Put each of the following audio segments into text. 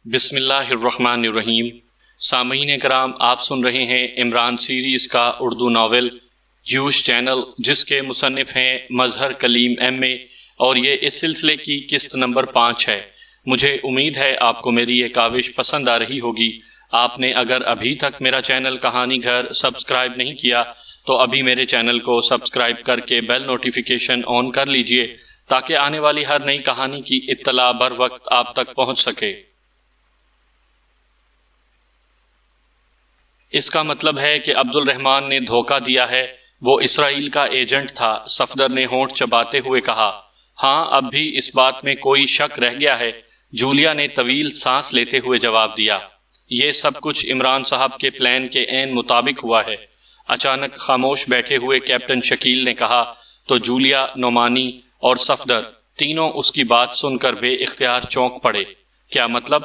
بسم اللہ الرحمن الرحیم۔ سامعین کرام، آپ سن رہے ہیں عمران سیریز کا اردو ناول جوش چینل، جس کے مصنف ہیں مظہر کلیم ایم اے، اور یہ اس سلسلے کی قسط نمبر 5 ہے۔ مجھے امید ہے آپ کو میری یہ کاوش پسند آ رہی ہوگی۔ آپ نے اگر ابھی تک میرا چینل کہانی گھر سبسکرائب نہیں کیا تو ابھی میرے چینل کو سبسکرائب کر کے بیل نوٹیفیکیشن آن کر لیجئے تاکہ آنے والی ہر نئی کہانی کی اطلاع بر وقت آپ تک پہنچ سکے۔ اس کا مطلب ہے کہ عبد الرحمن نے دھوکہ دیا ہے، وہ اسرائیل کا ایجنٹ تھا۔ صفدر نے ہونٹ چباتے ہوئے کہا۔ ہاں، اب بھی اس بات میں کوئی شک رہ گیا ہے، جولیا نے طویل سانس لیتے ہوئے جواب دیا۔ یہ سب کچھ عمران صاحب کے پلان کے عین مطابق ہوا ہے۔ اچانک خاموش بیٹھے ہوئے کیپٹن شکیل نے کہا تو جولیا، نعمانی اور صفدر تینوں اس کی بات سن کر بے اختیار چونک پڑے۔ کیا مطلب؟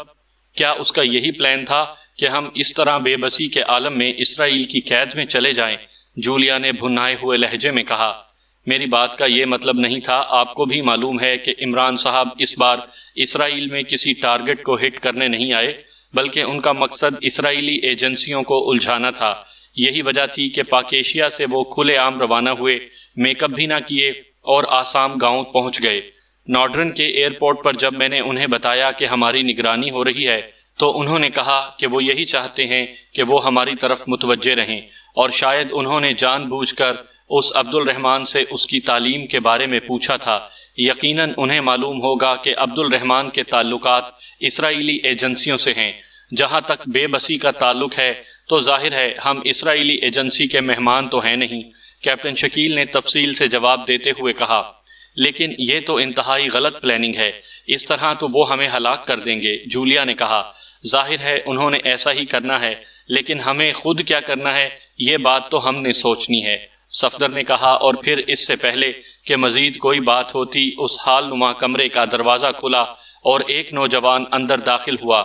کیا اس کا یہی پلان تھا کہ ہم اس طرح بے بسی کے عالم میں اسرائیل کی قید میں چلے جائیں؟ جولیا نے بھنائے ہوئے لہجے میں کہا۔ میری بات کا یہ مطلب نہیں تھا۔ آپ کو بھی معلوم ہے کہ عمران صاحب اس بار اسرائیل میں کسی ٹارگٹ کو ہٹ کرنے نہیں آئے، بلکہ ان کا مقصد اسرائیلی ایجنسیوں کو الجھانا تھا۔ یہی وجہ تھی کہ پاک ایشیا سے وہ کھلے عام روانہ ہوئے، میک اپ بھی نہ کیے اور آسام گاؤں پہنچ گئے۔ نارڈرن کے ایئرپورٹ پر جب میں نے انہیں بتایا کہ ہماری نگرانی ہو رہی ہے تو انہوں نے کہا کہ وہ یہی چاہتے ہیں کہ وہ ہماری طرف متوجہ رہیں، اور شاید انہوں نے جان بوجھ کر اس عبد الرحمن سے اس کی تعلیم کے بارے میں پوچھا تھا۔ یقیناً انہیں معلوم ہوگا کہ عبد الرحمن کے تعلقات اسرائیلی ایجنسیوں سے ہیں۔ جہاں تک بے بسی کا تعلق ہے تو ظاہر ہے ہم اسرائیلی ایجنسی کے مہمان تو ہیں نہیں، کیپٹن شکیل نے تفصیل سے جواب دیتے ہوئے کہا۔ لیکن یہ تو انتہائی غلط پلاننگ ہے، اس طرح تو وہ ہمیں ہلاک کر دیں گے، جولیا نے کہا۔ ظاہر ہے انہوں نے ایسا ہی کرنا ہے، لیکن ہمیں خود کیا کرنا ہے یہ بات تو ہم نے سوچنی ہے، صفدر نے کہا۔ اور پھر اس سے پہلے کہ مزید کوئی بات ہوتی، اس حال نما کمرے کا دروازہ کھلا اور ایک نوجوان اندر داخل ہوا۔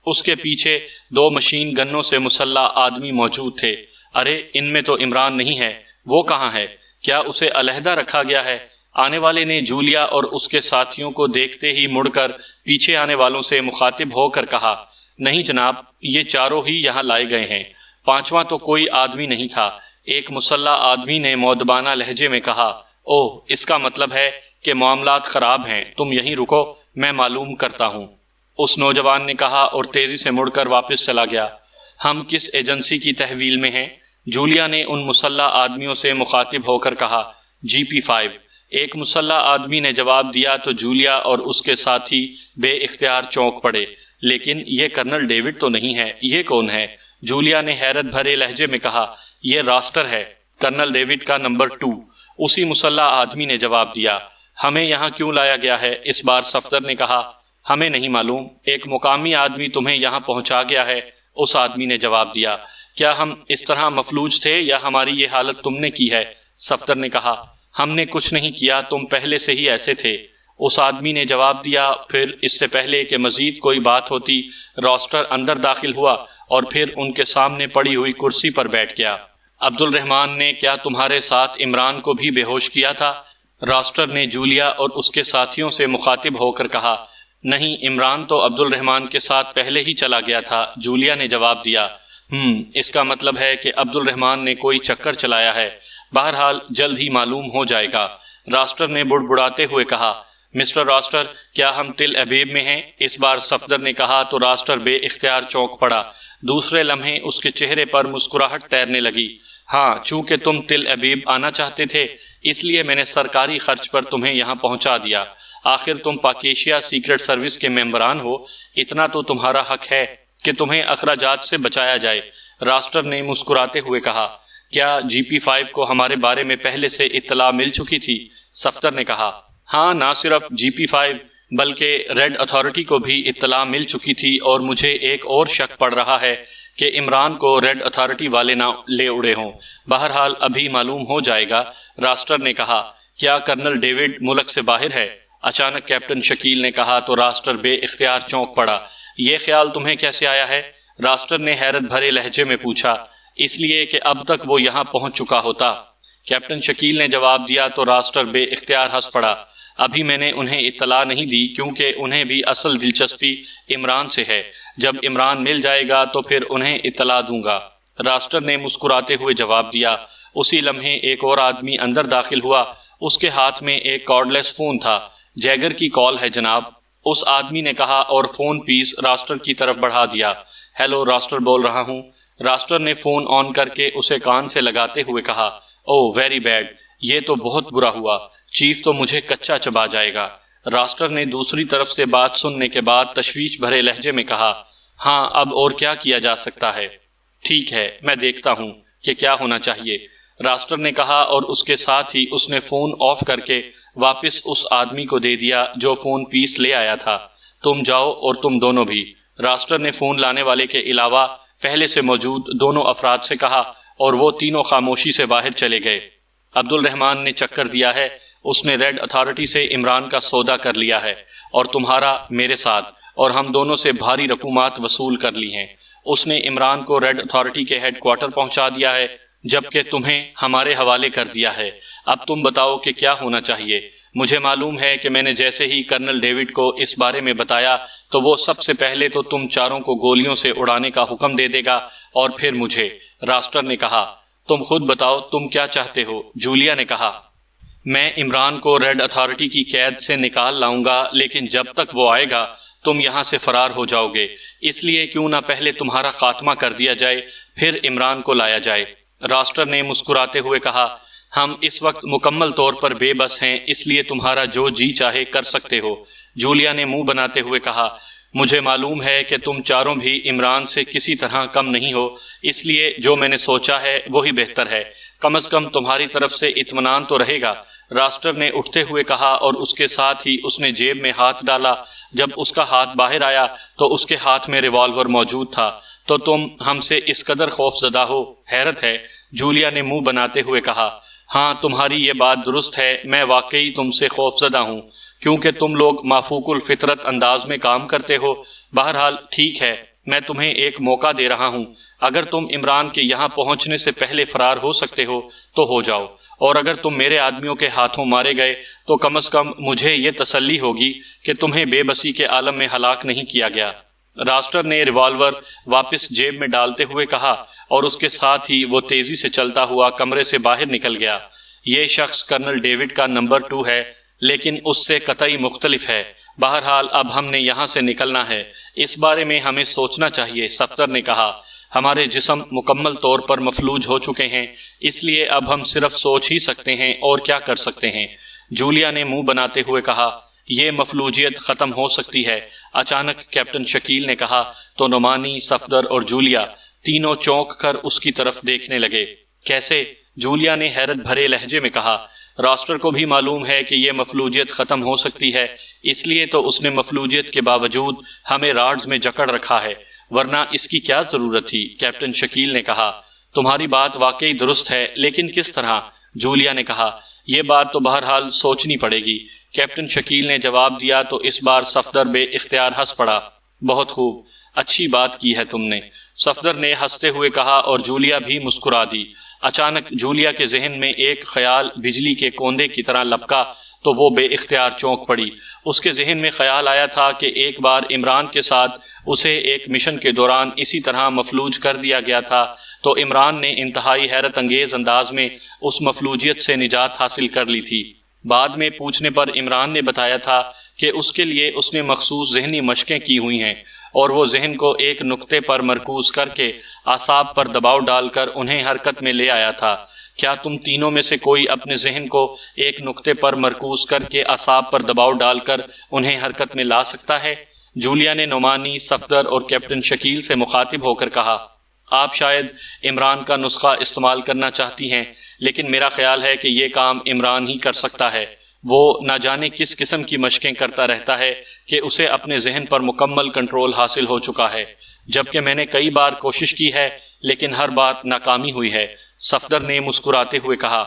اس کے پیچھے 2 مشین گنوں سے مسلح آدمی موجود تھے۔ ارے، ان میں تو عمران نہیں ہے، وہ کہاں ہے؟ کیا اسے علیحدہ رکھا گیا ہے؟ آنے والے نے جولیا اور اس کے ساتھیوں کو دیکھتے ہی مڑ کر پیچھے آنے والوں سے مخاطب ہو کر کہا۔ نہیں جناب، یہ چاروں ہی یہاں لائے گئے ہیں، 5واں تو کوئی آدمی نہیں تھا۔ ایک مسلح آدمی نے مؤدبانہ لہجے میں کہا۔ اوہ، اس کا مطلب ہے کہ معاملات خراب ہیں، تم یہیں رکو، میں معلوم کرتا ہوں، اس نوجوان نے کہا اور تیزی سے مڑ کر واپس چلا گیا۔ ہم کس ایجنسی کی تحویل میں ہیں؟ جولیا نے ان مسلح آدمیوں سے مخاطب ہو کر کہا۔ GP5 ایک مسلح آدمی نے جواب دیا تو جولیا اور اس کے ساتھی بے اختیار چونک پڑے۔ لیکن یہ کرنل ڈیوڈ تو نہیں ہے، یہ کون ہے؟ جولیا نے حیرت بھرے لہجے میں کہا۔ یہ راسٹر ہے، کرنل ڈیوڈ کا نمبر 2، اسی مسلح آدمی نے جواب دیا۔ ہمیں یہاں کیوں لایا گیا ہے؟ اس بار صفدر نے کہا۔ ہمیں نہیں معلوم، ایک مقامی آدمی تمہیں یہاں پہنچا گیا ہے، اس آدمی نے جواب دیا۔ کیا ہم اس طرح مفلوج تھے یا ہماری یہ حالت تم نے کی ہے؟ صفدر نے کہا۔ ہم نے کچھ نہیں کیا، تم پہلے سے ہی ایسے تھے، اس آدمی نے جواب دیا۔ پھر اس سے پہلے کہ مزید کوئی بات ہوتی، راسٹر اندر داخل ہوا اور پھر ان کے سامنے پڑی ہوئی کرسی پر بیٹھ گیا۔ عبد الرحمن نے کیا تمہارے ساتھ عمران کو بھی بے ہوش کیا تھا؟ راسٹر نے جولیا اور اس کے ساتھیوں سے مخاطب ہو کر کہا۔ نہیں، عمران تو عبد الرحمن کے ساتھ پہلے ہی چلا گیا تھا، جولیا نے جواب دیا۔ اس کا مطلب ہے کہ عبد الرحمن نے کوئی چکر چلایا ہے۔ بہرحال جلد ہی معلوم ہو جائے گا، راسٹر نے بڑبڑاتے ہوئے کہا۔ مسٹر راسٹر، کیا ہم تل ابیب میں ہیں؟ اس بار صفدر نے کہا تو راسٹر بے اختیار چونک پڑا۔ دوسرے لمحے اس کے چہرے پر مسکراہٹ تیرنے لگی۔ ہاں، چونکہ تم تل ابیب آنا چاہتے تھے، اس لیے میں نے سرکاری خرچ پر تمہیں یہاں پہنچا دیا۔ آخر تم پاک ایشیا سیکرٹ سروس کے ممبران ہو، اتنا تو تمہارا حق ہے کہ تمہیں اخراجات سے بچایا جائے، راسٹر نے مسکراتے ہوئے کہا۔ کیا GP5 کو ہمارے بارے میں پہلے سے اطلاع مل چکی تھی؟ صفدر نے کہا۔ ہاں، نہ صرف GP5 بلکہ ریڈ اتھارٹی کو بھی اطلاع مل چکی تھی، اور مجھے ایک اور شک پڑ رہا ہے کہ عمران کو ریڈ اتھارٹی والے نہ لے اڑے ہوں۔ بہرحال ابھی معلوم ہو جائے گا، راسٹر نے کہا۔ کیا کرنل ڈیوڈ ملک سے باہر ہے؟ اچانک کیپٹن شکیل نے کہا تو راسٹر بے اختیار چونک پڑا۔ یہ خیال تمہیں کیسے آیا ہے؟ راسٹر نے حیرت بھرے لہجے میں پوچھا۔ اس لیے کہ اب تک وہ یہاں پہنچ چکا ہوتا، کیپٹن شکیل نے جواب دیا تو راسٹر بے اختیار ہنس پڑا۔ ابھی میں نے انہیں اطلاع نہیں دی کیونکہ انہیں بھی اصل دلچسپی عمران سے ہے۔ جب عمران مل جائے گا تو پھر انہیں اطلاع دوں گا۔ راسٹر نے مسکراتے ہوئے جواب دیا۔ اسی لمحے ایک اور آدمی اندر داخل ہوا۔ اس کے ہاتھ میں ایک کارڈلیس فون تھا۔ جیگر کی کال ہے جناب، اس آدمی نے کہا اور فون پیس راسٹر کی طرف بڑھا دیا۔ ہیلو، راسٹر بول رہا ہوں۔ راسٹر نے فون آن کر کے اسے کان سے لگاتے ہوئے کہا، او ویری بیڈ، یہ تو بہت برا ہوا، چیف تو مجھے کچا چبا جائے گا۔ راسٹر نے دوسری طرف سے بات سننے کے بعد تشویش بھرے لہجے میں کہا، ہاں اب اور کیا کیا جا سکتا ہے؟ ٹھیک ہے، میں دیکھتا ہوں کہ کیا ہونا چاہیے، راسٹر نے کہا اور اس کے ساتھ ہی اس نے فون آف کر کے واپس اس آدمی کو دے دیا جو فون پیس لے آیا تھا۔ تم جاؤ اور تم دونوں بھی، راسٹر نے فون لانے والے کے علاوہ پہلے سے موجود دونوں افراد سے کہا اور وہ تینوں خاموشی سے باہر چلے گئے۔ عبد الرحمن نے چکر دیا ہے، اس نے ریڈ اتھارٹی سے عمران کا سودا کر لیا ہے اور تمہارا میرے ساتھ، اور ہم دونوں سے بھاری رقومات وصول کر لی ہیں۔ اس نے عمران کو ریڈ اتھارٹی کے ہیڈ کوارٹر پہنچا دیا ہے جبکہ تمہیں ہمارے حوالے کر دیا ہے۔ اب تم بتاؤ کہ کیا ہونا چاہیے۔ مجھے معلوم ہے کہ میں نے جیسے ہی کرنل ڈیوڈ کو اس بارے میں بتایا تو وہ سب سے پہلے تو تم چاروں کو گولیوں سے اڑانے کا حکم دے دے گا اور پھر مجھے۔ راسٹر نے کہا، تم خود بتاؤ تم کیا چاہتے ہو؟ جولیا نے کہا، میں عمران کو ریڈ اتھارٹی کی قید سے نکال لاؤں گا، لیکن جب تک وہ آئے گا تم یہاں سے فرار ہو جاؤ گے، اس لیے کیوں نہ پہلے تمہارا خاتمہ کر دیا جائے پھر عمران کو لایا جائے۔ راسٹر نے مسکراتے ہوئے کہا، ہم اس وقت مکمل طور پر بے بس ہیں، اس لیے تمہارا جو جی چاہے کر سکتے ہو۔ جولیا نے منہ بناتے ہوئے کہا، مجھے معلوم ہے کہ تم چاروں بھی عمران سے کسی طرح کم نہیں ہو، اس لیے جو میں نے سوچا ہے وہی بہتر ہے، کم از کم تمہاری طرف سے اطمینان تو رہے گا۔ راسٹر نے اٹھتے ہوئے کہا اور اس کے ساتھ ہی اس نے جیب میں ہاتھ ڈالا۔ جب اس کا ہاتھ باہر آیا تو اس کے ہاتھ میں ریوالور موجود تھا۔ تو تم ہم سے اس قدر خوف زدہ ہو، حیرت ہے۔ جولیا نے منہ بناتے ہوئے کہا، ہاں تمہاری یہ بات درست ہے، میں واقعی تم سے خوف زدہ ہوں کیونکہ تم لوگ مافوق الفطرت انداز میں کام کرتے ہو۔ بہرحال ٹھیک ہے، میں تمہیں ایک موقع دے رہا ہوں، اگر تم عمران کے یہاں پہنچنے سے پہلے فرار ہو سکتے ہو تو ہو جاؤ، اور اگر تم میرے آدمیوں کے ہاتھوں مارے گئے تو کم از کم مجھے یہ تسلی ہوگی کہ تمہیں بے بسی کے عالم میں ہلاک نہیں کیا گیا۔ راسٹر نے ریوالور واپس جیب میں ڈالتے ہوئے کہا اور اس کے ساتھ ہی وہ تیزی سے چلتا ہوا کمرے سے باہر نکل گیا۔ یہ شخص کرنل ڈیوڈ کا نمبر 2 ہے، لیکن اس سے قطعی مختلف ہے۔ بہرحال اب ہم نے یہاں سے نکلنا ہے، اس بارے میں ہمیں سوچنا چاہیے، صفدر نے کہا۔ ہمارے جسم مکمل طور پر مفلوج ہو چکے ہیں، اس لیے اب ہم صرف سوچ ہی سکتے ہیں اور کیا کر سکتے ہیں۔ جولیا نے منہ بناتے ہوئے کہا، یہ مفلوجیت ختم ہو سکتی ہے۔ اچانک کیپٹن شکیل نے کہا تو نعمانی، صفدر اور جولیا تینوں چونک کر اس کی طرف دیکھنے لگے۔ کیسے؟ جولیا نے حیرت بھرے لہجے میں کہا، راسٹر کو بھی معلوم ہے کہ یہ مفلوجیت ختم ہو سکتی ہے، اس لیے تو اس نے مفلوجیت کے باوجود ہمیں راڈز میں جکڑ رکھا ہے، ورنہ اس کی کیا ضرورت تھی؟ کیپٹن شکیل نے کہا، تمہاری بات واقعی درست ہے، لیکن کس طرح؟ جولیا نے کہا، یہ بات تو بہرحال سوچنی پڑے گی۔ کیپٹن شکیل نے جواب دیا تو اس بار صفدر بے اختیار ہنس پڑا۔ بہت خوب، اچھی بات کی ہے تم نے، صفدر نے ہنستے ہوئے کہا اور جولیا بھی مسکرا دی۔ اچانک جولیا کے ذہن میں ایک خیال بجلی کے کوندے کی طرح لپکا تو وہ بے اختیار چونک پڑی۔ اس کے ذہن میں خیال آیا تھا کہ ایک بار عمران کے ساتھ اسے ایک مشن کے دوران اسی طرح مفلوج کر دیا گیا تھا، تو عمران نے انتہائی حیرت انگیز انداز میں اس مفلوجیت سے نجات حاصل کر لی تھی۔ بعد میں پوچھنے پر عمران نے بتایا تھا کہ اس کے لیے اس نے مخصوص ذہنی مشقیں کی ہوئی ہیں اور وہ ذہن کو ایک نقطے پر مرکوز کر کے اعصاب پر دباؤ ڈال کر انہیں حرکت میں لے آیا تھا۔ کیا تم تینوں میں سے کوئی اپنے ذہن کو ایک نقطے پر مرکوز کر کے اعصاب پر دباؤ ڈال کر انہیں حرکت میں لا سکتا ہے؟ جولیا نے نعمانی، صفدر اور کیپٹن شکیل سے مخاطب ہو کر کہا، آپ شاید عمران کا نسخہ استعمال کرنا چاہتی ہیں، لیکن میرا خیال ہے کہ یہ کام عمران ہی کر سکتا ہے۔ وہ نہ جانے کس قسم کی مشقیں کرتا رہتا ہے کہ اسے اپنے ذہن پر مکمل کنٹرول حاصل ہو چکا ہے، جبکہ میں نے کئی بار کوشش کی ہے لیکن ہر بار ناکامی ہوئی ہے۔ صفدر نے مسکراتے ہوئے کہا،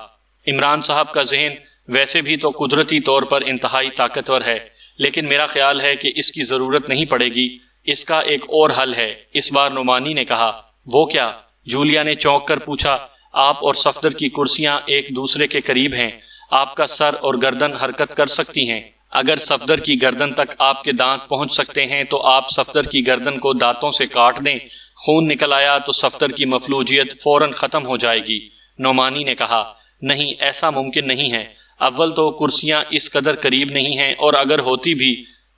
عمران صاحب کا ذہن ویسے بھی تو قدرتی طور پر انتہائی طاقتور ہے، لیکن میرا خیال ہے کہ اس کی ضرورت نہیں پڑے گی، اس کا ایک اور حل ہے۔ اس بار نعمانی نے کہا، وہ کیا؟ جولیا نے چونک کر پوچھا۔ آپ اور صفدر کی کرسیاں ایک دوسرے کے قریب ہیں، آپ کا سر اور گردن حرکت کر سکتی ہیں، اگر صفدر کی گردن تک آپ کے دانت پہنچ سکتے ہیں تو آپ صفدر کی گردن کو دانتوں سے کاٹ دیں، خون نکل آیا تو صفدر کی مفلوجیت فوراً ختم ہو جائے گی۔ نعمانی نے کہا، نہیں، ایسا ممکن نہیں ہے، اول تو کرسیاں اس قدر قریب نہیں ہیں، اور اگر ہوتی بھی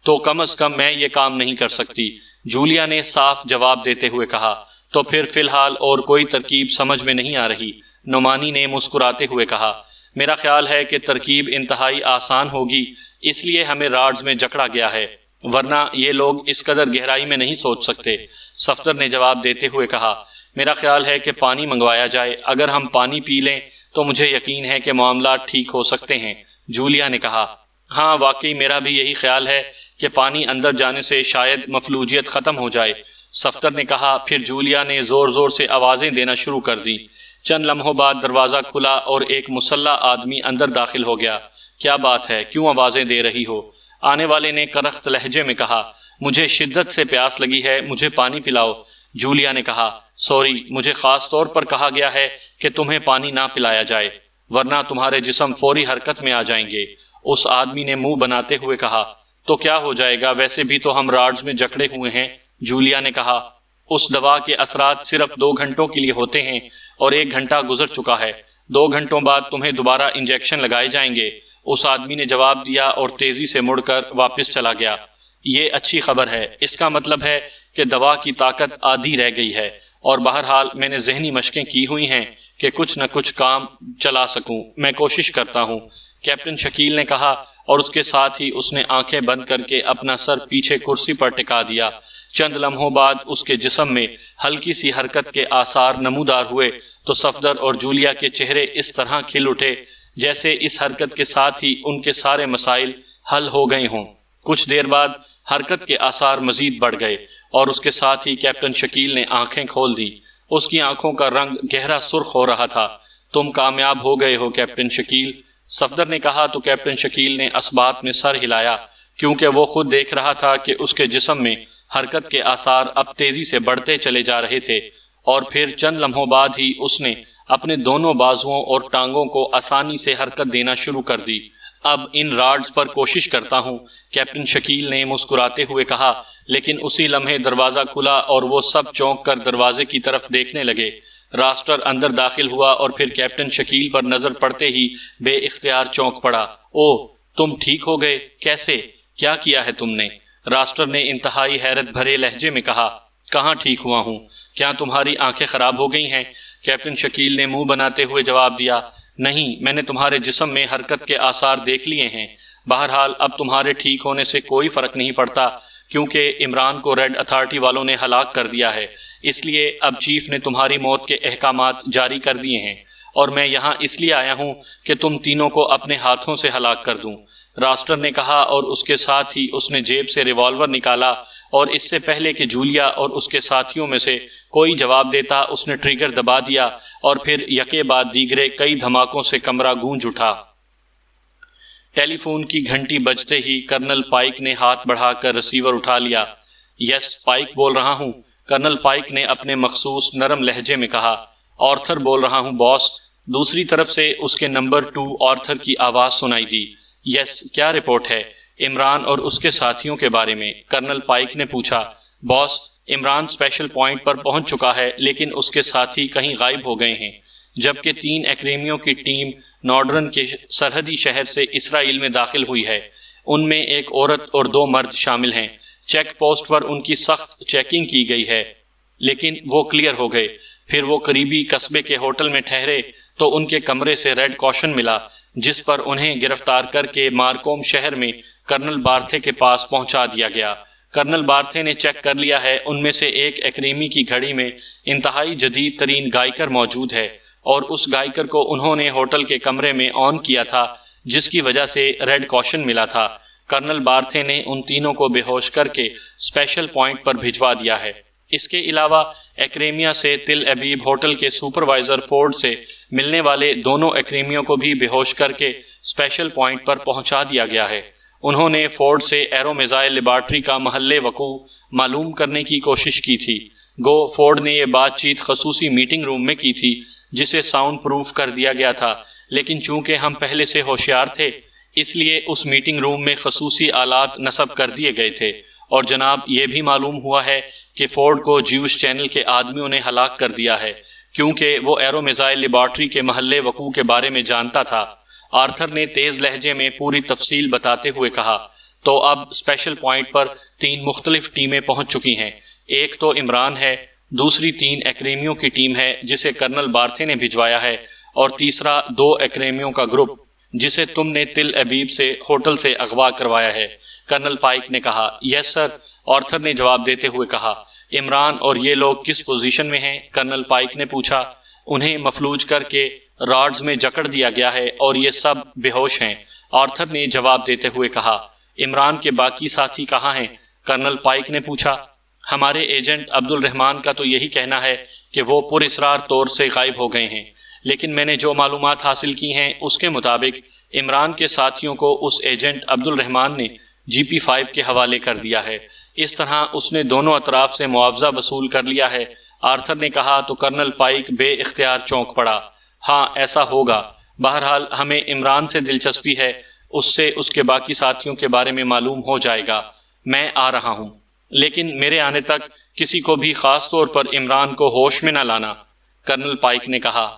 تو کم از کم میں یہ کام نہیں کر سکتی۔ جولیا نے صاف جواب دیتے ہوئے کہا، تو پھر فی الحال اور کوئی ترکیب سمجھ میں نہیں آ رہی۔ نعمانی نے مسکراتے ہوئے کہا، میرا خیال ہے کہ ترکیب انتہائی آسان ہوگی، اس لیے ہمیں راڈز میں جکڑا گیا ہے، ورنہ یہ لوگ اس قدر گہرائی میں نہیں سوچ سکتے۔ صفدر نے جواب دیتے ہوئے کہا، میرا خیال ہے کہ پانی منگوایا جائے، اگر ہم پانی پی لیں تو مجھے یقین ہے کہ معاملات ٹھیک ہو سکتے ہیں۔ جولیا نے کہا، ہاں واقعی میرا بھی یہی خیال ہے کہ پانی اندر جانے سے شاید مفلوجیت ختم ہو جائے۔ صفدر نے کہا، پھر جولیا نے زور زور سے آوازیں دینا شروع کر دی۔ چند لمحوں بعد دروازہ کھلا اور ایک مسلح آدمی اندر داخل ہو گیا۔ کیا بات ہے، کیوں آوازیں دے رہی ہو؟ آنے والے نے کرخت لہجے میں کہا، مجھے شدت سے پیاس لگی ہے، مجھے پانی پلاؤ۔ جولیا نے کہا، سوری، مجھے خاص طور پر کہا گیا ہے کہ تمہیں پانی نہ پلایا جائے، ورنہ تمہارے جسم فوری حرکت میں آ جائیں گے۔ اس آدمی نے منہ بناتے ہوئے کہا، تو کیا ہو جائے گا، ویسے بھی تو ہم راڈز میں جکڑے ہوئے ہیں۔ جولیا نے کہا، اس دوا کے اثرات صرف 2 گھنٹوں کے لیے ہوتے ہیں اور 1 گھنٹہ گزر چکا ہے، 2 گھنٹوں بعد تمہیں دوبارہ انجیکشن لگائے جائیں گے۔ اس آدمی نے جواب دیا اور تیزی سے مڑ کر واپس چلا گیا۔ یہ اچھی خبر ہے، اس کا مطلب ہے کہ دوا کی طاقت آدھی رہ گئی ہے، اور بہرحال میں نے ذہنی مشقیں کی ہوئی ہیں کہ کچھ نہ کچھ کام چلا سکوں، میں کوشش کرتا ہوں، کیپٹن شکیل نے کہا، اور اس کے ساتھ ہی اس نے آنکھیں بند کر کے اپنا سر پیچھے کرسی پر ٹکا دیا۔ چند لمحوں بعد اس کے جسم میں ہلکی سی حرکت کے آثار نمودار ہوئے تو صفدر اور جولیا کے چہرے اس طرح کھل اٹھے جیسے اس حرکت کے ساتھ ہی ان کے سارے مسائل حل ہو گئے ہوں۔ کچھ دیر بعد حرکت کے آثار مزید بڑھ گئے اور اس کے ساتھ ہی کیپٹن شکیل نے آنکھیں کھول دی۔ اس کی آنکھوں کا رنگ گہرا سرخ ہو رہا تھا۔ تم کامیاب ہو گئے ہو کیپٹن شکیل، صفدر نے کہا تو کیپٹن شکیل نے اسبات میں سر ہلایا، کیونکہ وہ خود دیکھ رہا تھا کہ اس کے جسم میں حرکت کے آثار اب تیزی سے بڑھتے چلے جا رہے تھے، اور پھر چند لمحوں بعد ہی اس نے اپنے دونوں بازوؤں اور ٹانگوں کو آسانی سے حرکت دینا شروع کر دی۔ اب ان راڈز پر کوشش کرتا ہوں، کیپٹن شکیل نے مسکراتے ہوئے کہا، لیکن اسی لمحے دروازہ کھلا اور وہ سب چونک کر دروازے کی طرف دیکھنے لگے۔ راسٹر اندر داخل ہوا اور پھر کیپٹن شکیل پر نظر پڑتے ہی بے اختیار چونک پڑا۔ او، تم ٹھیک ہو گئے؟ کیسے؟ کیا کیا ہے تم نے؟ راسٹر نے انتہائی حیرت بھرے لہجے میں کہا، کہاں ٹھیک ہوا ہوں؟ کیا تمہاری آنکھیں خراب ہو گئی ہیں؟ کیپٹن شکیل نے منہ بناتے ہوئے جواب دیا، نہیں، میں نے تمہارے جسم میں حرکت کے آثار دیکھ لیے ہیں۔ بہرحال اب تمہارے ٹھیک ہونے سے کوئی فرق نہیں پڑتا، کیونکہ عمران کو ریڈ اتھارٹی والوں نے ہلاک کر دیا ہے، اس لیے اب چیف نے تمہاری موت کے احکامات جاری کر دیے ہیں، اور میں یہاں اس لیے آیا ہوں کہ تم تینوں کو اپنے ہاتھوں سے ہلاک کر دوں۔ راسٹر نے کہا، اور اس کے ساتھ ہی اس نے جیب سے ریوالور نکالا، اور اس سے پہلے کہ جولیا اور اس کے ساتھیوں میں سے کوئی جواب دیتا اس نے ٹریگر دبا دیا، اور پھر یکے بعد دیگرے کئی دھماکوں سے کمرہ گونج اٹھا۔ ٹیلی فون کی گھنٹی بجتے ہی کرنل پائک نے ہاتھ بڑھا کر ریسیور اٹھا لیا۔ یس، پائک بول رہا ہوں، کرنل پائک نے اپنے مخصوص نرم لہجے میں کہا۔ آرتھر بول رہا ہوں باس۔ دوسری طرف سے اس کے نمبر 2 آرتھر کی آواز سنائی دی۔ یس، کیا رپورٹ ہے؟ عمران اور اس کے ساتھیوں کے بارے میں، کرنل پائک نے پوچھا۔ باس، عمران اسپیشل پوائنٹ پر پہنچ چکا ہے، لیکن اس کے ساتھی کہیں غائب ہو گئے ہیں، جبکہ 3 ایکریمیوں کی ٹیم نارڈرن کے سرحدی شہر سے اسرائیل میں داخل ہوئی ہے۔ ان میں ایک عورت اور 2 مرد شامل ہیں۔ چیک پوسٹ پر ان کی سخت چیکنگ کی گئی ہے، لیکن وہ کلیئر ہو گئے۔ پھر وہ قریبی قصبے کے ہوٹل میں ٹھہرے تو ان کے کمرے سے ریڈ کوشن ملا، جس پر انہیں گرفتار کر کے مارکوم شہر میں کرنل بارتھے کے پاس پہنچا دیا گیا۔ کرنل بارتھے نے چیک کر لیا ہے، ان میں سے ایک ایکریمی کی گھڑی میں انتہائی جدید ترین گائیکر موجود ہے، اور اس گائیکر کو انہوں نے ہوٹل کے کمرے میں آن کیا تھا، جس کی وجہ سے ریڈ کوشن ملا تھا۔ کرنل بارتھے نے ان تینوں کو بے ہوش کر کے اسپیشل پوائنٹ پر بھجوا دیا ہے۔ اس کے علاوہ ایکریمیا سے تل ابیب ہوٹل کے سپروائزر فورڈ سے ملنے والے دونوں ایکریمیوں کو بھی بے ہوش کر کے اسپیشل پوائنٹ پر پہنچا دیا گیا ہے۔ انہوں نے فورڈ سے ایرو میزائل لیبارٹری کا محل وقوع معلوم کرنے کی کوشش کی تھی۔ گو فورڈ نے یہ بات چیت خصوصی میٹنگ روم میں کی تھی، جسے ساؤنڈ پروف کر دیا گیا تھا، لیکن چونکہ ہم پہلے سے ہوشیار تھے، اس لیے اس میٹنگ روم میں خصوصی آلات نصب کر دیے گئے تھے، اور جناب یہ بھی معلوم ہوا ہے کہ فورڈ کو جیوش چینل کے آدمیوں نے ہلاک کر دیا ہے کیونکہ وہ ایرو میزائل لیبارٹری کے محلِ وقوع کے بارے میں جانتا تھا۔ آرتھر نے تیز لہجے میں پوری تفصیل بتاتے ہوئے کہا، تو اب اسپیشل پوائنٹ پر 3 مختلف ٹیمیں پہنچ چکی ہیں۔ ایک تو عمران ہے، دوسری 3 ایکریمیوں کی ٹیم ہے جسے کرنل بارتھے نے بھجوایا ہے، اور تیسرا 2 ایکریمیوں کا گروپ جسے تم نے تل ابیب سے ہوٹل سے اغوا کروایا ہے۔ کرنل پائک نے کہا، یس سر۔ آرتھر نے جواب دیتے ہوئے کہا، عمران اور یہ لوگ کس پوزیشن میں ہیں؟ کرنل پائک نے پوچھا۔ انہیں مفلوج کر کے راڈز میں جکڑ دیا گیا ہے اور یہ سب بے ہوش ہیں، آرتھر نے جواب دیتے ہوئے کہا۔ عمران کے باقی ساتھی کہاں ہیں؟ کرنل پائک نے پوچھا۔ ہمارے ایجنٹ عبد الرحمان کا تو یہی کہنا ہے کہ وہ پر اسرار طور سے غائب ہو گئے ہیں، لیکن میں نے جو معلومات حاصل کی ہیں اس کے مطابق عمران کے ساتھیوں کو اس ایجنٹ عبد الرحمان نے GP5 کے حوالے کر دیا ہے۔ اس طرح اس نے دونوں اطراف سے معاوضہ وصول کر لیا ہے۔ آرتھر نے کہا تو کرنل پائک بے اختیار چونک پڑا۔ ہاں ایسا ہوگا، بہرحال ہمیں عمران سے دلچسپی ہے، اس سے اس کے باقی ساتھیوں کے بارے میں معلوم ہو جائے گا۔ میں آ رہا ہوں، لیکن میرے آنے تک کسی کو بھی خاص طور پر عمران کو ہوش میں نہ لانا، کرنل پائک نے کہا۔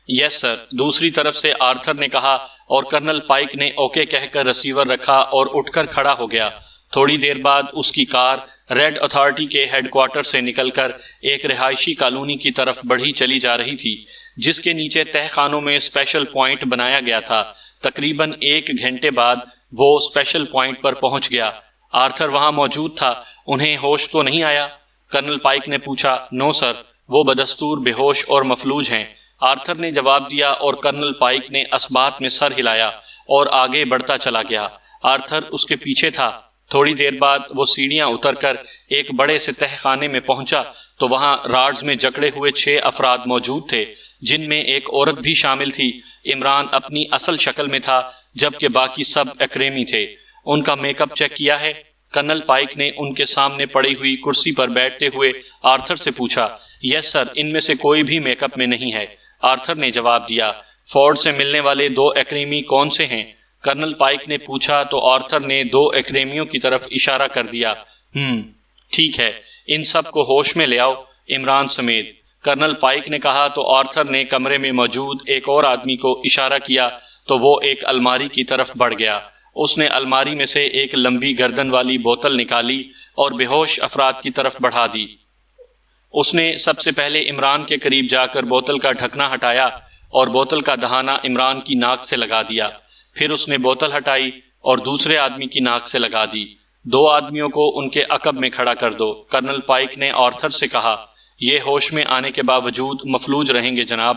یس سر، دوسری طرف سے آرتھر نے کہا، اور کرنل پائک نے اوکے کہہ کر ریسیور رکھا اور اٹھ کر کھڑا ہو گیا۔ تھوڑی دیر بعد اس کی کار ریڈ اتھارٹی کے ہیڈ کوارٹر سے نکل کر ایک رہائشی کالونی کی طرف بڑھی چلی جا رہی تھی جس کے نیچے تہ خانوں میں اسپیشل پوائنٹ بنایا گیا تھا۔ تقریباً 1 گھنٹے بعد وہ اسپیشل پوائنٹ پر پہنچ گیا۔ آرتھر وہاں موجود تھا، انہیں ہوش تو نہیں آیا؟ کرنل پائک نے پوچھا۔ نو سر، وہ بدستور بے ہوش اور مفلوج ہیں، آرتھر نے جواب دیا، اور کرنل پائک نے اسبات میں سر ہلایا اور آگے بڑھتا چلا گیا۔ آرتھر اس کے پیچھے تھا۔ تھوڑی دیر بعد وہ سیڑھیاں اتر کر ایک بڑے سے تہ خانے میں پہنچا تو وہاں راڈز میں جکڑے ہوئے 6 افراد موجود تھے، جن میں ایک عورت بھی شامل تھی۔ عمران اپنی اصل شکل میں تھا جبکہ باقی سب ایکریمی تھے۔ ان کا میک اپ چیک کیا ہے؟ کرنل پائک نے ان کے سامنے پڑی ہوئی کرسی پر بیٹھتے ہوئے آرتھر سے پوچھا۔ یس سر، ان میں سے کوئی بھی میک اپ میں نہیں ہے، آرتھر نے جواب دیا۔ فورڈ سے ملنے والے 2 ایکریمی کون سے ہیں؟ کرنل پائک نے پوچھا تو آرتھر نے 2 ایکریمیوں کی طرف اشارہ کر دیا۔ ٹھیک ہے، ان سب کو ہوش میں لے آؤ، عمران سمیت، کرنل پائک نے کہا تو آرتھر نے کمرے میں موجود ایک اور آدمی کو اشارہ کیا تو وہ ایک الماری کی طرف بڑھ گیا۔ اس نے الماری میں سے ایک لمبی گردن والی بوتل نکالی اور بے ہوش افراد کی طرف بڑھا دی۔ اس نے سب سے پہلے عمران کے قریب جا کر بوتل کا ڈھکنا ہٹایا اور بوتل کا دہانہ عمران کی ناک سے لگا دیا۔ پھر اس نے بوتل ہٹائی اور دوسرے آدمی کی ناک سے لگا دی۔ 2 آدمیوں کو ان کے عقب میں کھڑا کر دو، کرنل پائک نے آرتھر سے کہا۔ یہ ہوش میں آنے کے باوجود مفلوج رہیں گے جناب،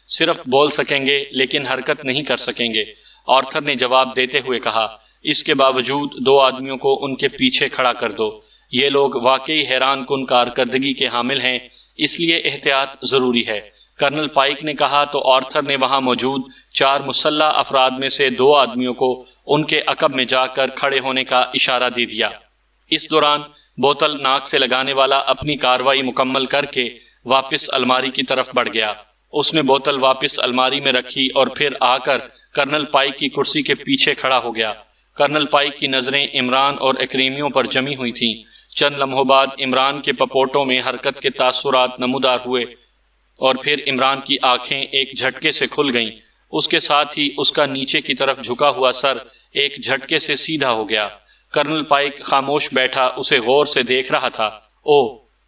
صرف بول سکیں گے لیکن حرکت نہیں کر سکیں گے، آرتھر نے جواب دیتے ہوئے کہا۔ اس کے باوجود 2 آدمیوں کو ان کے پیچھے کھڑا کر دو۔ یہ لوگ واقعی حیران کن کارکردگی کے حامل ہیں، اس لیے احتیاط ضروری ہے، کرنل پائک نے کہا تو آرتھر نے وہاں موجود 4 مسلح افراد میں سے 2 آدمیوں کو ان کے عقب میں جا کر کھڑے ہونے کا اشارہ دے دیا۔ اس دوران بوتل ناک سے لگانے والا اپنی کارروائی مکمل کر کے واپس الماری کی طرف بڑھ گیا۔ اس نے بوتل واپس الماری میں رکھی اور پھر آ کر کرنل پائک کی کرسی کے پیچھے کھڑا ہو گیا۔ کرنل پائک کی نظریں عمران اور ایکریمیوں پر جمی ہوئی تھیں۔ چند لمحوں بعد عمران کے پپوٹوں میں حرکت کے تاثرات نمودار ہوئے اور پھر عمران کی آنکھیں ایک جھٹکے سے کھل گئیں۔ اس کے ساتھ ہی اس کا نیچے کی طرف جھکا ہوا سر ایک جھٹکے سے سیدھا ہو گیا۔ کرنل پائک خاموش بیٹھا اسے غور سے دیکھ رہا تھا۔ او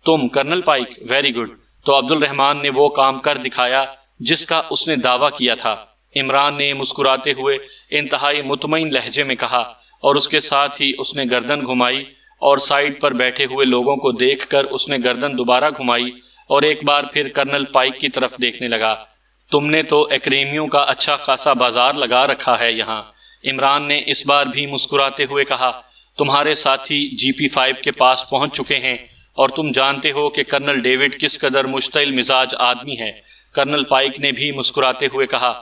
تم کرنل پائک، ویری گڈ۔ تو عبد الرحمان نے وہ کام کر دکھایا جس کا اس نے دعویٰ کیا تھا، عمران نے مسکراتے ہوئے انتہائی مطمئن لہجے میں کہا، اور اس کے ساتھ ہی اس نے گردن گھمائی اور سائیڈ پر بیٹھے ہوئے لوگوں کو دیکھ کر اس نے گردن دوبارہ گھمائی اور ایک بار پھر کرنل پائک کی طرف دیکھنے لگا۔ تم نے تو ایکریمیوں کا اچھا خاصا بازار لگا رکھا ہے یہاں، عمران نے اس بار بھی مسکراتے ہوئے کہا۔ تمہارے ساتھی GP5 کے پاس پہنچ چکے ہیں اور تم جانتے ہو کہ کرنل ڈیوڈ کس قدر مشتعل مزاج آدمی ہے، کرنل پائک نے بھی مسکراتے ہوئے کہا۔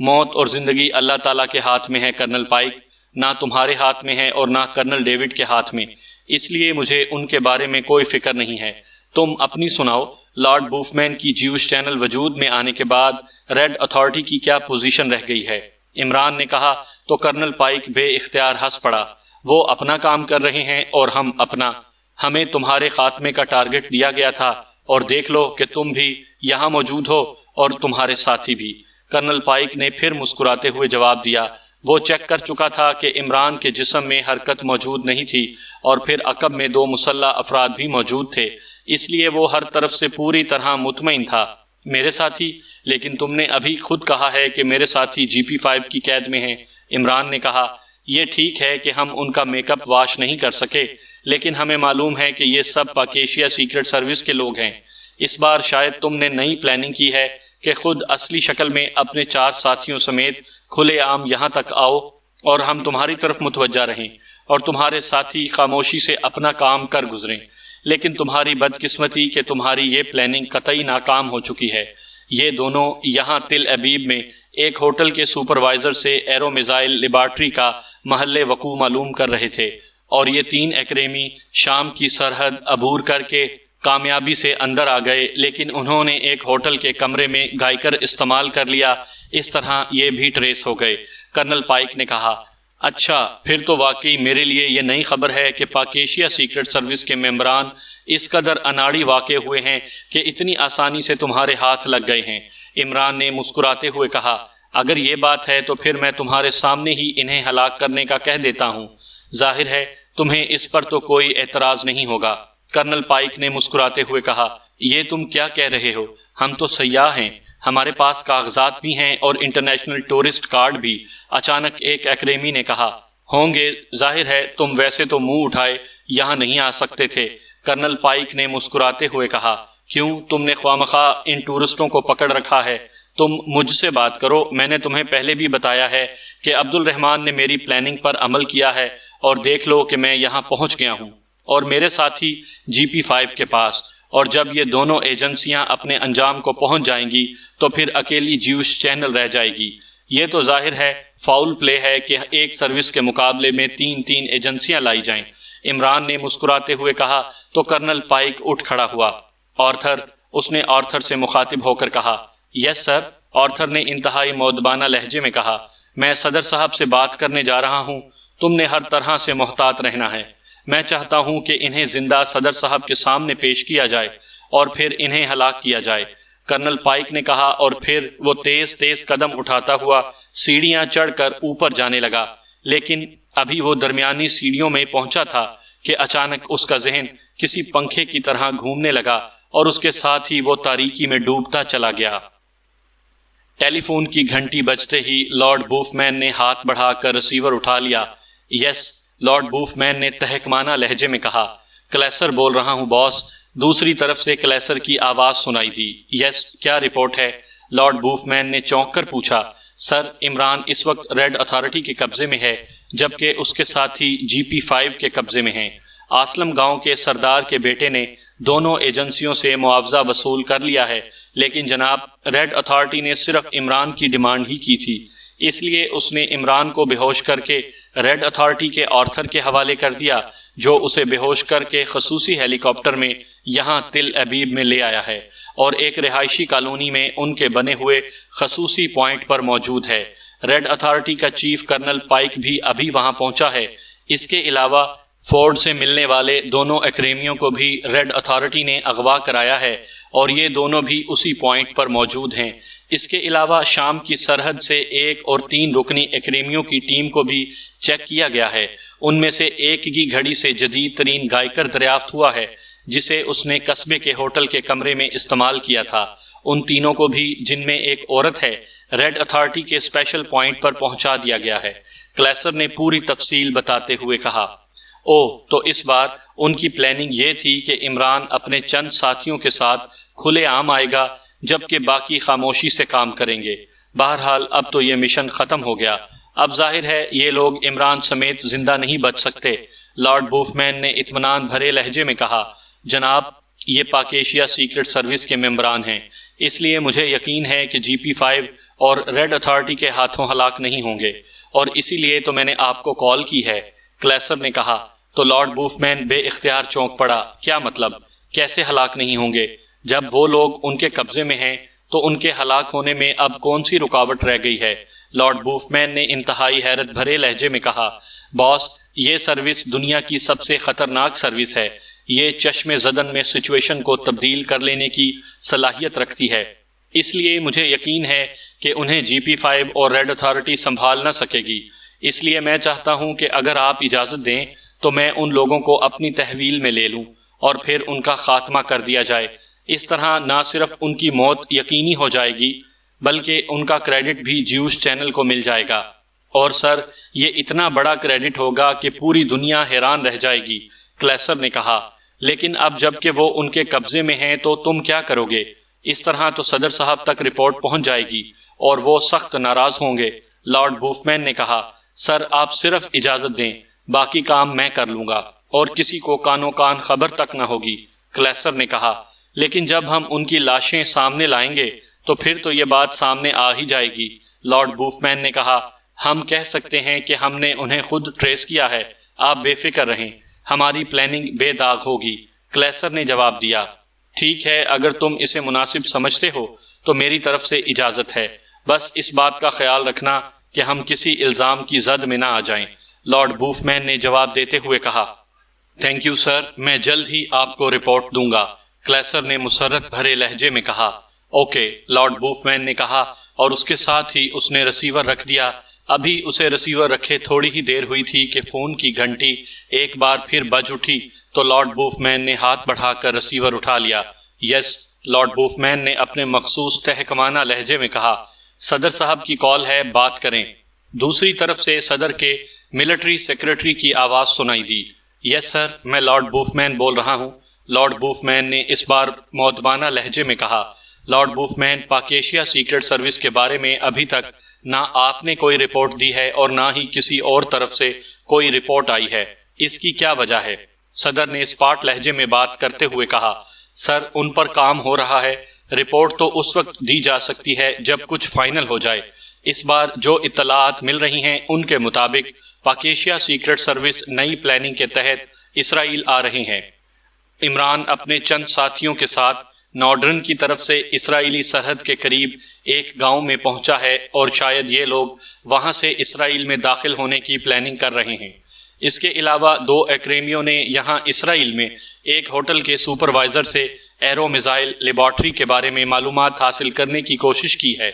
موت اور زندگی اللہ تعالیٰ کے ہاتھ میں ہے کرنل پائک، نہ تمہارے ہاتھ میں ہے اور نہ کرنل ڈیوڈ کے ہاتھ میں، اس لیے مجھے ان کے بارے میں کوئی فکر نہیں ہے۔ تم اپنی سناؤ، لارڈ بوفمین کی جیوش چینل وجود میں آنے کے بعد ریڈ اتھارٹی کی کیا پوزیشن رہ گئی ہے؟ عمران نے کہا تو کرنل پائک بے اختیار ہنس پڑا۔ وہ اپنا کام کر رہے ہیں اور ہم اپنا۔ ہمیں تمہارے خاتمے کا ٹارگٹ دیا گیا تھا اور دیکھ لو کہ تم بھی یہاں موجود ہو اور تمہارے ساتھی بھی۔ کرنل پائک نے پھر مسکراتے ہوئے جواب دیا۔ وہ چیک کر چکا تھا کہ عمران کے جسم میں حرکت موجود نہیں تھی اور پھر عقب میں 2 مسلح افراد بھی موجود تھے، اس لیے وہ ہر طرف سے پوری طرح مطمئن تھا۔ میرے ساتھی؟ لیکن تم نے ابھی خود کہا ہے کہ میرے ساتھی GP5 کی قید میں ہیں۔ عمران نے کہا، یہ ٹھیک ہے کہ ہم ان کا میک اپ واش نہیں کر سکے، لیکن ہمیں معلوم ہے کہ یہ سب پاکیشیا سیکرٹ سروس کے لوگ ہیں۔ اس بار شاید تم نے نئی پلاننگ کی ہے کہ خود اصلی شکل میں اپنے 4 ساتھیوں سمیت کھلے عام یہاں تک آؤ اور ہم تمہاری طرف متوجہ رہیں اور تمہارے ساتھی خاموشی سے اپنا کام کر گزریں۔ لیکن تمہاری بدقسمتی کہ تمہاری یہ پلاننگ قطعی ناکام ہو چکی ہے۔ یہ دونوں یہاں تل ابیب میں ایک ہوٹل کے سپروائزر سے ایرو میزائل لیبارٹری کا محل وقوع معلوم کر رہے تھے، اور یہ 3 ایکریمی شام کی سرحد عبور کر کے کامیابی سے اندر آ گئے، لیکن انہوں نے ایک ہوٹل کے کمرے میں گائیکر استعمال کر لیا۔ اس طرح یہ بھی ٹریس ہو گئے۔ کرنل پائک نے کہا، اچھا، پھر تو واقعی میرے لیے یہ نئی خبر ہے کہ پاکیشیا سیکرٹ سروس کے ممبران اس قدر اناڑی واقع ہوئے ہیں کہ اتنی آسانی سے تمہارے ہاتھ لگ گئے ہیں۔ عمران نے مسکراتے ہوئے کہا، اگر یہ بات ہے تو پھر میں تمہارے سامنے ہی انہیں ہلاک کرنے کا کہہ دیتا ہوں۔ ظاہر ہے تمہیں اس پر تو کوئی اعتراض نہیں ہوگا۔ کرنل پائک نے مسکراتے ہوئے کہا، یہ تم کیا کہہ رہے ہو؟ ہم تو سیاح ہیں، ہمارے پاس کاغذات بھی ہیں اور انٹرنیشنل ٹورسٹ کارڈ بھی۔ اچانک ایک ایکریمی نے کہا، ہوں گے، ظاہر ہے تم ویسے تو منہ اٹھائے یہاں نہیں آ سکتے تھے۔ کرنل پائک نے مسکراتے ہوئے کہا، کیوں، تم نے خوامخواہ ان ٹورسٹوں کو پکڑ رکھا ہے؟ تم مجھ سے بات کرو۔ میں نے تمہیں پہلے بھی بتایا ہے کہ عبد الرحمن نے میری پلاننگ پر عمل کیا ہے، اور دیکھ لو کہ میں یہاں پہنچ گیا ہوں اور میرے ساتھی GP5 کے پاس، اور جب یہ دونوں ایجنسیاں اپنے انجام کو پہنچ جائیں گی تو پھر اکیلی جیوش چینل رہ جائے گی۔ یہ تو ظاہر ہے فاؤل پلے ہے کہ ایک سروس کے مقابلے میں 3 ایجنسیاں لائی جائیں۔ عمران نے مسکراتے ہوئے کہا تو کرنل پائک اٹھ کھڑا ہوا۔ آرتھر، اس نے آرتھر سے مخاطب ہو کر کہا۔ یس سر، آرتھر نے انتہائی مؤدبانہ لہجے میں کہا، میں صدر صاحب سے بات کرنے جا رہا ہوں۔ تم نے ہر طرح سے محتاط رہنا ہے۔ میں چاہتا ہوں کہ انہیں زندہ صدر صاحب کے سامنے پیش کیا جائے اور پھر انہیں ہلاک کیا جائے۔ کرنل پائک نے کہا، اور پھر وہ تیز قدم اٹھاتا ہوا سیڑھیاں چڑھ کر اوپر جانے لگا، لیکن ابھی وہ درمیانی سیڑھیوں میں پہنچا تھا کہ اچانک اس کا ذہن کسی پنکھے کی طرح گھومنے لگا اور اس کے ساتھ ہی وہ تاریکی میں ڈوبتا چلا گیا۔ ٹیلی فون کی گھنٹی بجتے ہی لارڈ بوف مین نے ہاتھ بڑھا کر ریسیور اٹھا لیا۔ یس، لارڈ بوف مین نے تہکمانہ لہجے میں کہا۔ کلیسر بول رہا ہوں باس۔ دوسری طرف سے کلیسر کی آواز سنائی دی۔ یس، کیا رپورٹ ہے؟ لارڈ بوف مین نے چونک کر پوچھا۔ سر، عمران اس وقت ریڈ اتھارٹی کے قبضے میں ہے، جبکہ اس کے ساتھی GP5 کے قبضے میں ہیں۔ اسلم گاؤں کے سردار کے بیٹے نے دونوں ایجنسیوں سے معاوضہ وصول کر لیا ہے، لیکن جناب ریڈ اتھارٹی نے صرف عمران کی ڈیمانڈ ہی کی تھی، اس لیے اس نے عمران کو بے ہوش کر کے ریڈ اتھارٹی کے آرتھر کے حوالے کر دیا، جو اسے بے ہوش کر کے خصوصی ہیلی کاپٹر میں یہاں تل ابیب میں لے آیا ہے اور ایک رہائشی کالونی میں ان کے بنے ہوئے خصوصی پوائنٹ پر موجود ہے۔ ریڈ اتھارٹی کا چیف کرنل پائک بھی ابھی وہاں پہنچا ہے۔ اس کے علاوہ فورڈ سے ملنے والے دونوں ایکریمیوں کو بھی ریڈ اتھارٹی نے اغوا کرایا ہے اور یہ دونوں بھی اسی پوائنٹ پر موجود ہیں۔ اس کے علاوہ شام کی سرحد سے 1 اور 3 رکنی ایکریمیوں کی ٹیم کو بھی چیک کیا گیا ہے۔ ان میں سے ایک کی گھڑی سے جدید ترین گائیکر دریافت ہوا ہے، جسے اس نے قصبے کے ہوٹل کے کمرے میں استعمال کیا تھا۔ ان تینوں کو بھی، جن میں ایک عورت ہے، ریڈ اتھارٹی کے اسپیشل پوائنٹ پر پہنچا دیا گیا ہے۔ کلیسر نے پوری تفصیل بتاتے ہوئے کہا۔ تو اس بار ان کی پلاننگ یہ تھی کہ عمران اپنے چند ساتھیوں کے ساتھ کھلے عام آئے گا، جبکہ باقی خاموشی سے کام کریں گے۔ بہرحال اب تو یہ مشن ختم ہو گیا۔ اب ظاہر ہے یہ لوگ عمران سمیت زندہ نہیں بچ سکتے۔ لارڈ بوف مین نے اطمینان بھرے لہجے میں کہا، جناب یہ پاکیشیا سیکرٹ سروس کے ممبران ہیں، اس لیے مجھے یقین ہے کہ GP5 اور ریڈ اتھارٹی کے ہاتھوں ہلاک نہیں ہوں گے، اور اسی لیے تو میں نے آپ کو کال کی ہے۔ کلیسر نے کہا۔ تو لارڈ بوف مین بے اختیار چونک پڑا۔ کیا مطلب؟ کیسے ہلاک نہیں ہوں گے؟ جب وہ لوگ ان کے قبضے میں ہیں تو ان کے ہلاک ہونے میں اب کون سی رکاوٹ رہ گئی ہے؟ لارڈ بوفمین نے انتہائی حیرت بھرے لہجے میں کہا، باس، یہ سروس دنیا کی سب سے خطرناک سروس ہے۔ یہ چشم زدن میں سچویشن کو تبدیل کر لینے کی صلاحیت رکھتی ہے، اس لیے مجھے یقین ہے کہ انہیں GP5 اور ریڈ اتھارٹی سنبھال نہ سکے گی۔ اس لیے میں چاہتا ہوں کہ اگر آپ اجازت دیں تو میں ان لوگوں کو اپنی تحویل میں لے لوں اور پھر ان کا خاتمہ کر دیا جائے۔ اس طرح نہ صرف ان کی موت یقینی ہو جائے گی بلکہ ان کا کریڈٹ بھی جیوش چینل کو مل جائے گا، اور سر یہ اتنا بڑا کریڈٹ ہوگا کہ پوری دنیا حیران رہ جائے گی، کلیسر نے کہا۔ لیکن اب جب کہ وہ ان کے قبضے میں ہیں تو تم کیا کرو گے؟ اس طرح تو صدر صاحب تک رپورٹ پہنچ جائے گی اور وہ سخت ناراض ہوں گے۔ لارڈ بوفمین نے کہا، سر آپ صرف اجازت دیں، باقی کام میں کر لوں گا اور کسی کو کانوں کان خبر تک نہ ہوگی، کلیسر نے کہا۔ لیکن جب ہم ان کی لاشیں سامنے لائیں گے تو پھر تو یہ بات سامنے آ ہی جائے گی، لارڈ بوفمین نے کہا۔ ہم کہہ سکتے ہیں کہ ہم نے انہیں خود ٹریس کیا ہے، آپ بے فکر رہیں، ہماری پلاننگ بے داغ ہوگی، کلیسر نے جواب دیا۔ ٹھیک ہے، اگر تم اسے مناسب سمجھتے ہو تو میری طرف سے اجازت ہے، بس اس بات کا خیال رکھنا کہ ہم کسی الزام کی زد میں نہ آ جائیں، لارڈ بوفمین نے جواب دیتے ہوئے کہا۔ تھینک یو سر، میں جلد ہی آپ کو رپورٹ دوں گا، کلیسر نے مسرت بھرے لہجے میں کہا۔ اوکے، لارڈ بوفمین نے کہا، اور اس کے ساتھ ہی اس نے ریسیور رکھ دیا۔ ابھی اسے ریسیور رکھے تھوڑی ہی دیر ہوئی تھی کہ فون کی گھنٹی ایک بار پھر بج اٹھی تو لارڈ بوفمین نے ہاتھ بڑھا کر ریسیور اٹھا لیا۔ یس، لارڈ بوفمین نے اپنے مخصوص تہکمانہ لہجے میں کہا، صدر صاحب کی کال ہے، بات کریں۔ دوسری طرف سے صدر کے ملٹری سیکرٹری کی آواز سنائی دی۔ یس سر، میں لارڈ بوفمین بول رہا ہوں، لارڈ بوفمین نے اس بار مؤدبانہ لہجے میں کہا۔ لارڈ بوفمین، پاک ایشیا سیکرٹ سروس کے بارے میں ابھی تک نہ آپ نے کوئی رپورٹ دی ہے اور نہ ہی کسی اور طرف سے کوئی رپورٹ آئی ہے، اس کی کیا وجہ ہے؟ صدر نے اسپاٹ لہجے میں بات کرتے ہوئے کہا۔ سر، ان پر کام ہو رہا ہے، رپورٹ تو اس وقت دی جا سکتی ہے جب کچھ فائنل ہو جائے۔ اس بار جو اطلاعات مل رہی ہیں ان کے مطابق پاک ایشیا سیکرٹ سروس نئی پلاننگ کے تحت اسرائیل آ رہے ہیں۔ عمران اپنے چند ساتھیوں کے ساتھ نارڈرن کی طرف سے اسرائیلی سرحد کے قریب ایک گاؤں میں پہنچا ہے اور شاید یہ لوگ وہاں سے اسرائیل میں داخل ہونے کی پلاننگ کر رہے ہیں۔ اس کے علاوہ 2 ایکریمیوں نے یہاں اسرائیل میں ایک ہوٹل کے سپروائزر سے ایرو میزائل لیبارٹری کے بارے میں معلومات حاصل کرنے کی کوشش کی ہے،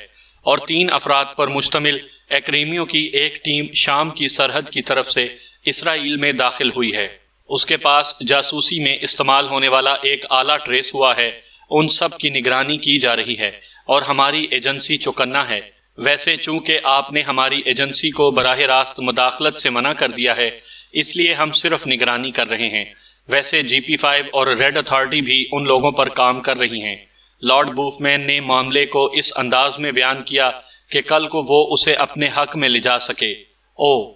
اور 3 افراد پر مشتمل ایکریمیوں کی ایک ٹیم شام کی سرحد کی طرف سے اسرائیل میں داخل ہوئی ہے۔ اس کے پاس جاسوسی میں استعمال ہونے والا ایک آلہ ٹریس ہوا ہے۔ ان سب کی نگرانی کی جا رہی ہے اور ہماری ایجنسی چوکنا ہے۔ ویسے چونکہ آپ نے ہماری ایجنسی کو براہ راست مداخلت سے منع کر دیا ہے، اس لیے ہم صرف نگرانی کر رہے ہیں۔ ویسے GP5 اور ریڈ اتھارٹی بھی ان لوگوں پر کام کر رہی ہیں۔ لارڈ بوفمین نے معاملے کو اس انداز میں بیان کیا کہ کل کو وہ اسے اپنے حق میں لے جا سکے۔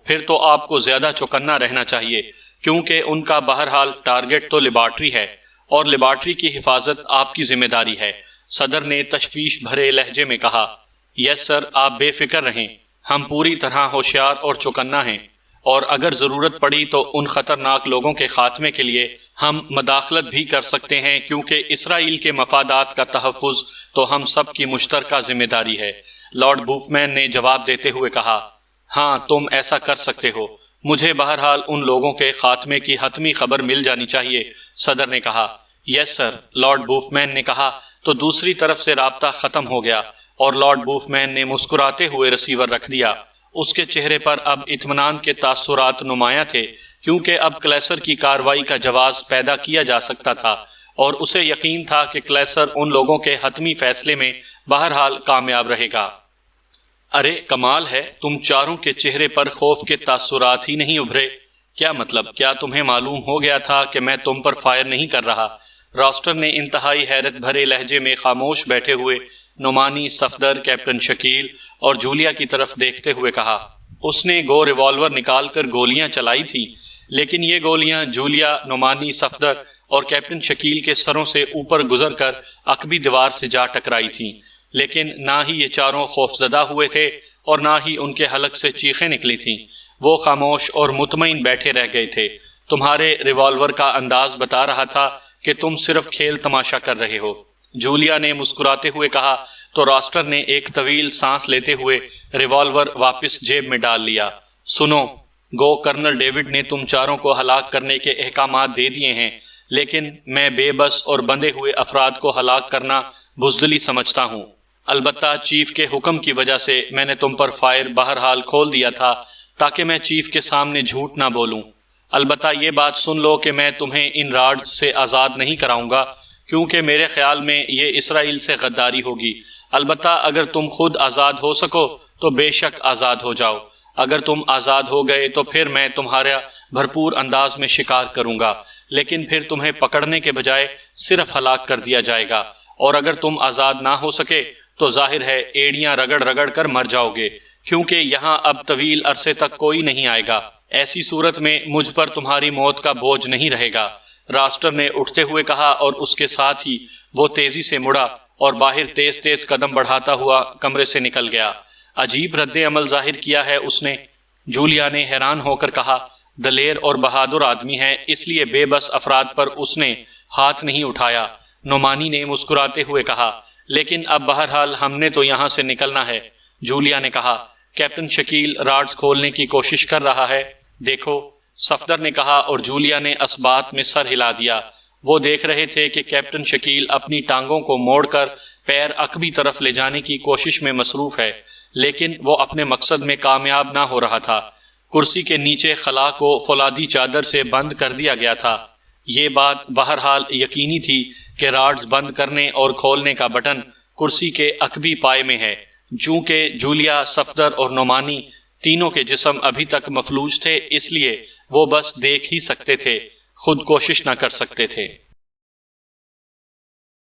پھر تو آپ کو زیادہ چوکنا رہنا چاہیے، کیونکہ ان کا بہرحال ٹارگٹ تو لیبارٹری ہے اور لیبارٹری کی حفاظت آپ کی ذمہ داری ہے، صدر نے تشویش بھرے لہجے میں کہا۔ یس سر، آپ بے فکر رہیں، ہم پوری طرح ہوشیار اور چوکنا ہیں، اور اگر ضرورت پڑی تو ان خطرناک لوگوں کے خاتمے کے لیے ہم مداخلت بھی کر سکتے ہیں، کیونکہ اسرائیل کے مفادات کا تحفظ تو ہم سب کی مشترکہ ذمہ داری ہے، لارڈ بوفمین نے جواب دیتے ہوئے کہا۔ ہاں، تم ایسا کر سکتے ہو، مجھے بہرحال ان لوگوں کے خاتمے کی حتمی خبر مل جانی چاہیے، صدر نے کہا۔ یس سر، لارڈ بوفمین نے کہا۔ تو دوسری طرف سے رابطہ ختم ہو گیا اور لارڈ بوفمین نے مسکراتے ہوئے ریسیور رکھ دیا۔ اس کے چہرے پر اب اطمینان کے تاثرات نمایاں تھے، کیونکہ اب کلیسر کی کارروائی کا جواز پیدا کیا جا سکتا تھا، اور اسے یقین تھا کہ کلیسر ان لوگوں کے حتمی فیصلے میں بہرحال کامیاب رہے گا۔ ارے کمال ہے، تم چاروں کے چہرے پر خوف کے تاثرات ہی نہیں ابھرے۔ کیا مطلب؟ کیا تمہیں معلوم ہو گیا تھا کہ میں تم پر فائر نہیں کر رہا؟ راسٹر نے انتہائی حیرت بھرے لہجے میں خاموش بیٹھے ہوئے نعمانی، صفدر، کیپٹن شکیل اور جولیا کی طرف دیکھتے ہوئے کہا۔ اس نے ریوالور نکال کر گولیاں چلائی تھیں، لیکن یہ گولیاں جولیا، نعمانی، صفدر اور کیپٹن شکیل کے سروں سے اوپر گزر کر عقبی دیوار سے جا ٹکرائی تھیں، لیکن نہ ہی یہ چاروں خوفزدہ ہوئے تھے اور نہ ہی ان کے حلق سے چیخیں نکلی تھیں۔ وہ خاموش اور مطمئن بیٹھے رہ گئے تھے۔ تمہارے ریوالور کا انداز بتا رہا تھا کہ تم صرف کھیل تماشا کر رہے ہو، جولیا نے مسکراتے ہوئے کہا۔ تو راسٹر نے ایک طویل سانس لیتے ہوئے ریوالور واپس جیب میں ڈال لیا۔ سنو، گو کرنل ڈیوڈ نے تم چاروں کو ہلاک کرنے کے احکامات دے دیے ہیں، لیکن میں بے بس اور بندھے ہوئے افراد کو ہلاک کرنا بزدلی سمجھتا ہوں۔ البتہ چیف کے حکم کی وجہ سے میں نے تم پر فائر بہرحال کھول دیا تھا تاکہ میں چیف کے سامنے جھوٹ نہ بولوں۔ البتہ یہ بات سن لو کہ میں تمہیں ان راڈز سے آزاد نہیں کراؤں گا، کیونکہ میرے خیال میں یہ اسرائیل سے غداری ہوگی۔ البتہ اگر تم خود آزاد ہو سکو تو بے شک آزاد ہو جاؤ۔ اگر تم آزاد ہو گئے تو پھر میں تمہارا بھرپور انداز میں شکار کروں گا، لیکن پھر تمہیں پکڑنے کے بجائے صرف ہلاک کر دیا جائے گا، اور اگر تم آزاد نہ ہو سکے تو ظاہر ہے ایڑیاں رگڑ رگڑ کر مر جاؤ گے، کیونکہ یہاں اب طویل عرصے تک کوئی نہیں آئے گا۔ ایسی صورت میں مجھ پر تمہاری موت کا بوجھ نہیں رہے گا، راسٹر نے اٹھتے ہوئے کہا، اور اس کے ساتھ ہی وہ تیزی سے مڑا اور باہر تیز تیز قدم بڑھاتا ہوا کمرے سے نکل گیا۔ عجیب رد عمل ظاہر کیا ہے اس نے، جولیا نے حیران ہو کر کہا۔ دلیر اور بہادر آدمی ہے، اس لیے بے بس افراد پر اس نے ہاتھ نہیں اٹھایا۔ نعمانی نے مسکراتے ہوئے کہا، لیکن اب بہرحال ہم نے تو یہاں سے نکلنا ہے۔ جولیا نے کہا، کیپٹن شکیل راڈز کھولنے کی کوشش کر رہا ہے، دیکھو، صفدر نے کہا، اور جولیا نے اسبات میں سر ہلا دیا۔ وہ دیکھ رہے تھے کہ کیپٹن شکیل اپنی ٹانگوں کو موڑ کر پیر عقبی طرف لے جانے کی کوشش میں مصروف ہے، لیکن وہ اپنے مقصد میں کامیاب نہ ہو رہا تھا۔ کرسی کے نیچے خلا کو فولادی چادر سے بند کر دیا گیا تھا۔ یہ بات بہرحال یقینی تھی کہ راڈز بند کرنے اور کھولنے کا بٹن کرسی کے عقبی پائے میں ہے۔ چونکہ جولیا، صفدر اور نعمانی تینوں کے جسم ابھی تک مفلوج تھے، اس لیے وہ بس دیکھ ہی سکتے تھے، خود کوشش نہ کر سکتے تھے۔